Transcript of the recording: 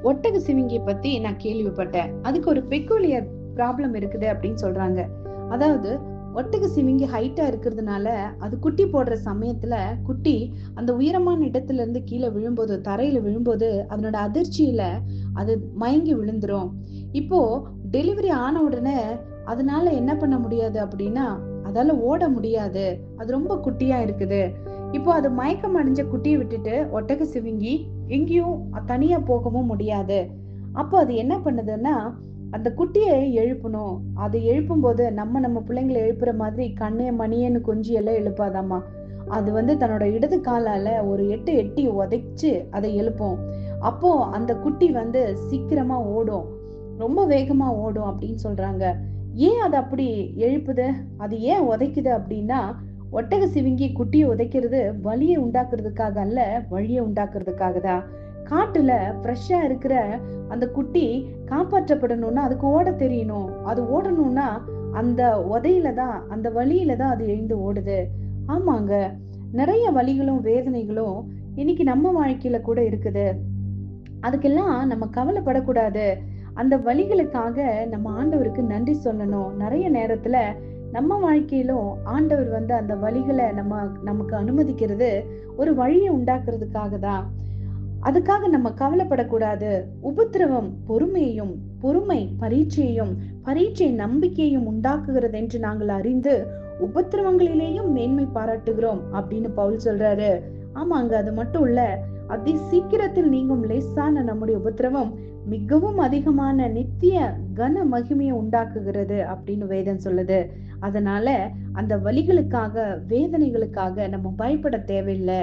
ஒட்டக சிவிங்கி பத்தி நான் கேள்விப்பட்டேன். அதுக்கு ஒரு பெக்குலியர் ப்ராப்ளம் இருக்குது அப்படின்னு சொல்றாங்க. அதாவது ஒட்டக சிவிங்கி ஹைட்டா இருக்கிறதுனால அது குட்டி போடுற சமயத்துல குட்டி அந்த உயரமான இடத்துல இருந்து கீழே விழும்போது, தரையில விழும்போது அதனோட அதிர்ச்சியில அது மயங்கி விழுந்துரும். இப்போ டெலிவரி ஆன உடனே அதனால என்ன பண்ண முடியாது அப்படின்னா, அதால ஓட முடியாது. அது ரொம்ப குட்டியா இருக்குது. இப்போ அது மயக்கம் அடைஞ்ச குட்டியை விட்டுட்டு ஒட்டக சிவிங்கி எங்கேயும் தனியா போகவும் முடியாது. அப்போ அது என்ன பண்ணுதுன்னா, அந்த குட்டியை எழுப்பணும். அது எழுப்பும் போது நம்ம பிள்ளைங்களை எழுப்புற மாதிரி கண்ணே மணியன்னு கொஞ்சி எல்லாம் எழுப்பாதாமா. அது தன்னோட இடது காலால ஒரு எட்டு எட்டி உதைச்சு அதை எழுப்பும். அப்போ அந்த குட்டி சீக்கிரமா ஓடும், ரொம்ப வேகமா ஓடும் அப்படின்னு சொல்றாங்க. ஏன் அது அப்படி எழுப்புது, அது ஏன் உதைக்குது அப்படின்னா, ஒட்டக சிவிங்கி குட்டியை உதைக்கிறது வலியை உண்டாக்குறதுக்காக அல்ல, வழியை உண்டாக்குறதுக்காக தான். காட்டுல ஃப்ரெஷ்ஷா இருக்கிற அந்த குட்டி காப்பாற்றப்படணும்னா அதுக்கு ஓட தெரியணும். அது ஓடணும்னா அந்த உதையில தான், அந்த வலியில தான் அது எழுந்து ஓடுது. ஆமாங்க, நிறைய வலிகளும் வேதனைகளும் இன்னைக்கு நம்ம வாழ்க்கையில கூட இருக்குது. அதுக்கெல்லாம் நம்ம கவலைப்படக்கூடாது. அந்த வலிகளுக்காக நம்ம ஆண்டவருக்கு நன்றி சொல்லணும். நிறைய நேரத்துல நம்ம வாழ்க்கையிலும் ஆண்டவர் அந்த வலிகளை நமக்கு அனுமதிக்கிறது ஒரு வழியை உண்டாக்குறதுக்காக தான். அதுக்காக நம்ம கவலைப்படக்கூடாது. உபத்திரவம் பொறுமையையும், பொறுமை பரீட்சையையும், பரீட்சை நம்பிக்கையையும் உண்டாக்குகிறது என்று நாங்கள் அறிந்து உபத்திரவங்களிலேயும் மேன்மை பாராட்டுகிறோம் அப்படின்னு பவுல் சொல்றாரு. ஆமாங்க, அது மட்டும் இல்ல, அதி சீக்கிரத்தில் நீங்கும் லேசான நம்முடைய உபத்திரவம் மிகவும் அதிகமான நித்திய கன மகிமையை உண்டாக்குகிறது அப்படின்னு வேதம் சொல்லுது. அதனால அந்த வலிகளுக்காக, வேதனைகளுக்காக நம்ம பயப்பட தேவையில்லை.